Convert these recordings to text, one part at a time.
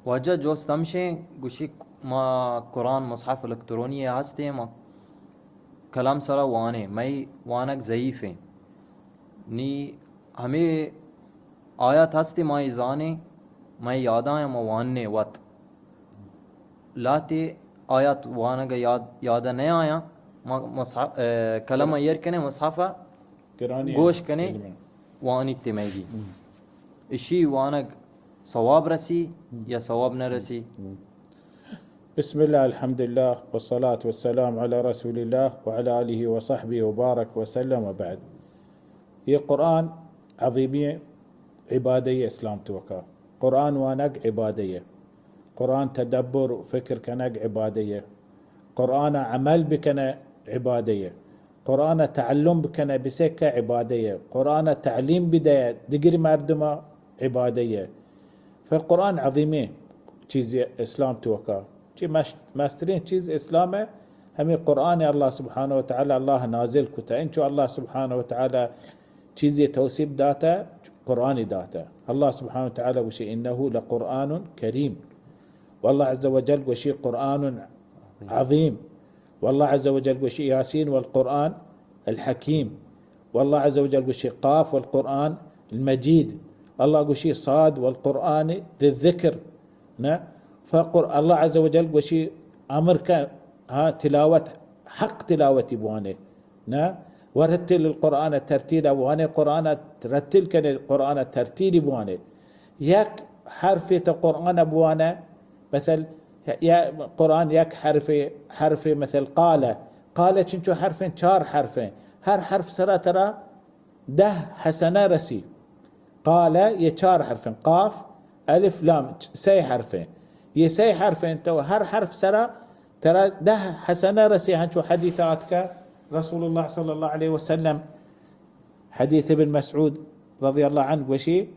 واجه جوستمشي گوشی ما قرآن مصحف الکترونی هستی ما کلام سرا وانه ماي وانك ضعیفه نی همه آیات هستی ما ایزانه ما یاداں ما واننے وط لاتی آیات وانگا یادا نہیں آیا ما کلمہ یر کنے مصحفہ گوش کنے وانی تیمیگی اشی وانگ صواب رسی یا صواب نرسی. بسم الله الحمد لله والصلاة والسلام على رسول الله وعلى آله وصحبه وبارك وسلم وبعد. هي قرآن عظيمية عبادية إسلام توكا قرآن وانق عبادية قرآن تدبر وفكر كنق عبادية قرآن عمل بكنا عبادية قرآن تعلم بكنا بسكة عبادية قرآن تعليم بداية دقر مردمة عبادية. فالقرآن عظيمين چیز اسلام توكا چی مسترين چیز اسلامه همي قرآن الله سبحانه وتعالى الله نازل كتا انشو الله سبحانه وتعالى چیزی توصیب داتا قرآن داتا الله سبحانه وتعالى وشي إنه لقرآن كريم والله عز وجل وشي قرآن عظيم والله عز وجل وشي ياسين والقرآن الحكيم والله عز وجل وشي قاف والقرآن المجيد الله وشي صاد والقرآن ذي الذكر الله عز وجل وشي أمرك ها تلاوة حق تلاوتي بوانه ورتل القرآن ترتيلا بوانه قرآن ترتل كان القرآن ترتيل بوانه ياك حرف القرآن بوانه مثل يا قرآن ياك حرف مثل قال چنچو حرفين چار حرفين هر حرف سرا ترى 10 حسنة رسي قال يه چار حرفين قاف ألف لام سي حرفين يه سي حرفين تو هر حرف سرا ترى 10 حسنة رسي هنشو حديثاتك رسول الله صلى الله عليه وسلم حديث ابن مسعود رضي الله عنه وشي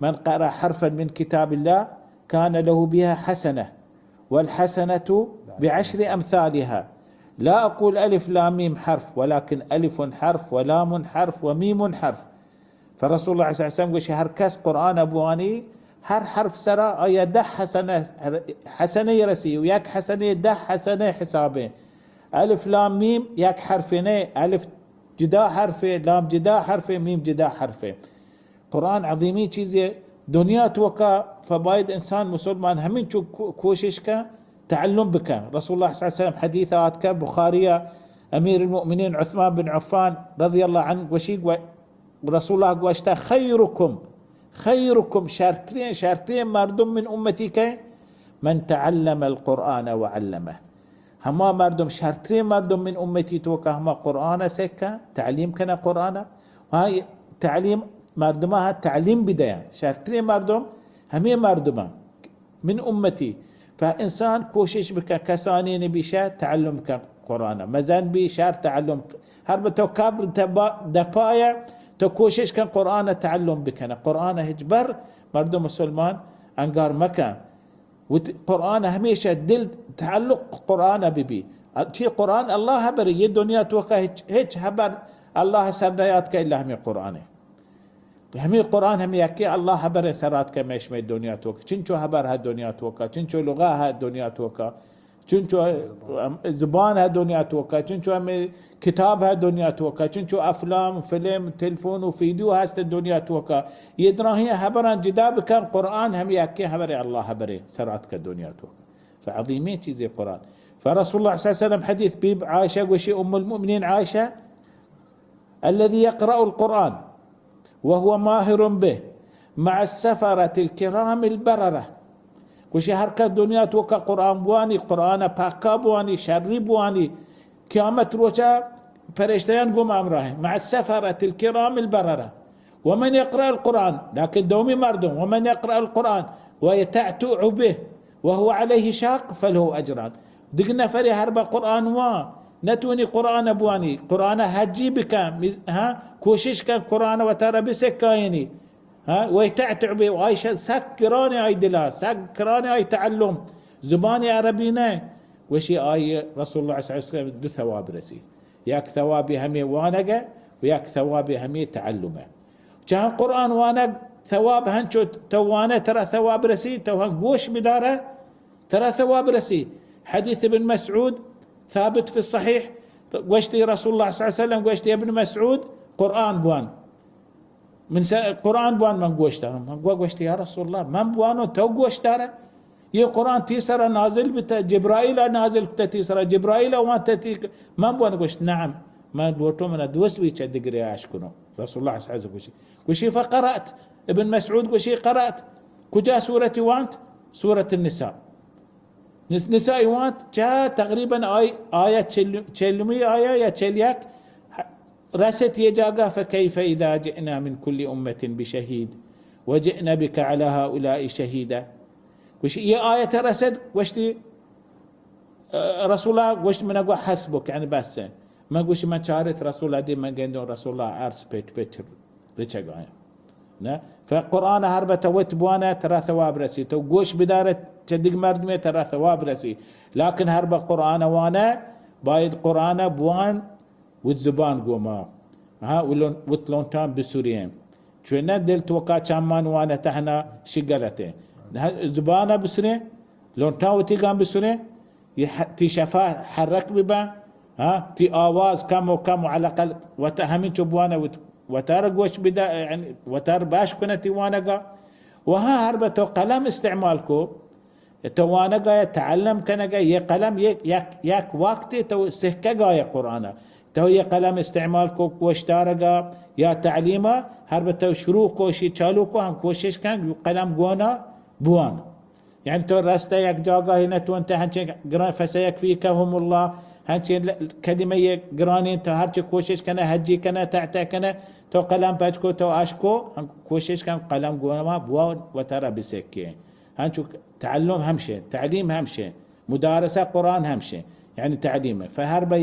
من قرأ حرفا من كتاب الله كان له بها حسنة والحسنة ب10 أمثالها لا أقول ألف لام ميم حرف ولكن ألف حرف ولام حرف وميم حرف. فرسول الله صلى الله عليه وسلم وشي هر كاس قرآن أبواني هر حرف سرا أي 10 حسنة يرسي وياك حسنة 10 حسنة حسابه ألف لام ميم ياك حرفين ألف جدا حرفه لام جدا حرفه ميم جدا حرفه. قرآن عظيمي چیزی دنیا توكا فبايد إنسان مسلمان همين شو كوشش کا تعلم بك. رسول الله صلى الله عليه وسلم حديثات کا بخارية أمير المؤمنين عثمان بن عفان رضي الله عنه وشي رسول الله قواشتا خيركم شارتين مردم من أمتي من تعلم القرآن وعلمه. هما مردم شارتين مردم من أمتي توكا هما قرآن سكا تعليم كنا قرآن هاي تعليم مردمها تعليم بداية شارتين مردم همي مردم من أمتي. فإنسان كوشش بك كسانين بشا تعلم قرآن مزان بشار تعلم هربتو كابر دبايا تو كوشش كان قرآن تعلم بكنا قرآن هجبر مردم مسلمان انقار مكان وقرآن هميشه دل تعلق قرآن ببي شي قرآن الله هبر الدنيا توكا هيك هبر الله سرنياتك إلا همي قرآن همي قرآن همي يكي الله هبر سراتك مش من الدنيا توكا چنچو هبر هالدنيا توكا چنچو لغة هالدنيا توكا چنچو زبان هالدنيا توكا چنچو همي كتاب هالدنيا توكا چنچو أفلام فيلم تلفون وفيديو هست الدنيا توكا يدراهي هبران جداب كان قرآن هم يكي هبر الله هبر سراتك الدنيا توكا. فعظيمين چيزي قرآن. فرسول الله صلى الله عليه وسلم حديث بيب عائشة وشي أم المؤمنين عائشة الذي يقرأ القرآن وهو ماهر به مع السفرة الكرام البررة وشي هركة الدنيا توكا قرآن بواني قرآن باكا بواني شري بواني كامت روشا فرشتيان قوم أمرهم مع السفرة الكرام البررة. ومن يقرأ القرآن لكن دومي مردم ومن يقرأ القرآن ويتعتع به وهو عليه شاق فله أجران. دقنا فري هربا قرآن نتوني قرآن بواني قرآن هجي بكام ها كوشش كان قرآن وترى بسكايني ها ويتعتع به وعايشة سكراني اي دلا سكراني اي تعلم زباني عربينا وشي اي رسول الله صلى الله عليه وسلم دو ثواب رسي ياك ثوابي همي وانقة وياك ثوابي همي تعلمه. كان قرآن وانق ثواب هنشو توانا ترى ثواب رسي توهن قوش بداره ترى ثواب رسي. حديث ابن مسعود ثابت في الصحيح وشتي رسول الله صلى الله عليه وسلم وشتي ابن مسعود قرآن بوان من قرآن بوان من قوش داره من قوشتي يا رسول الله من بوانو تو قوش داره ये कुरान तीसरा नाजिल भी था जिब्राइल नाजिल था तीसरा जिब्राइल वहाँ تي ما بوان قوش نعم ما بوتو من دوس بيش دقري عاشكنو رسول الله صلى الله عليه وسلم وشي فقرأت ابن مسعود وشي قرأت كجا سورة وانت سورة النساء نساء وانت جاء تقريبا آية تشلمي آية يا تشلياك رست يجاقا فكيف إذا جئنا من كل أمة بشهيد وجئنا بك على هؤلاء شهيدا وش هي آية رسد وشتي رسول الله وش من أقوى حسبك يعني بس ما قوش ما شارت رسول الله دي ما قندون رسول الله عرس بيت ريتشاق آية فالقرآن هربة وتبوانا ترى ثواب رسي تو قوش بدارة تدق مردمي ترى ثواب رسي لكن هربة قرآن وانا بايد قرآن بوان والزبان قوما وتلون تام بسوريين شو ندل توقع شامان وانا تحنا شقلته زبانه بسري لون تاوتي قام بسري تي شفاه حرك ببا تي آواز كم وكم على الأقل وتهمين تبوانا وتار قوش بدا يعني وتار باش كنتي وانا وها هربة قلم استعمالكو توانقا يتعلم كنقا يقلم ياك وقتي تو سهكا يا قرآن تو يقلم استعمالكو واشتارقا يا تعليمه هربة تو شروكو شي تشالوكو هم كوشش كان قلم قونا بوان يعني تو راستا يك جاقا هنا تو انت هنچه قران فسيكفيكهم الله هنچه كلمة قرانين تو هرچه كوشش كنا هجي كنا تعتا كنا تو قلم باجكو تو اشكو كوشش كان قلم قونا بوان وترى بسكي هنچو تعلم همشه تعليم همشه مدارسة قرآن همشه يعني تعليمه فهربا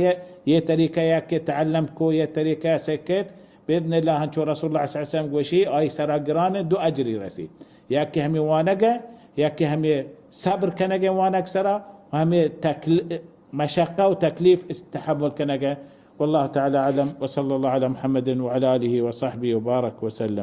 يه طريقة ياك تعلمكو يه طريقة سكت بإذن الله هنشو رسول الله صلى الله عليه وسلم قوشي آي سرا قران دو أجري رسي ياك همي وانقا ياك همي صبر كنقا وانق سرا وهمي مشقة وتكليف استحمل كنقا والله تعالى أعلم وصلى الله على محمد وعلى آله وصحبه وبارك وسلم.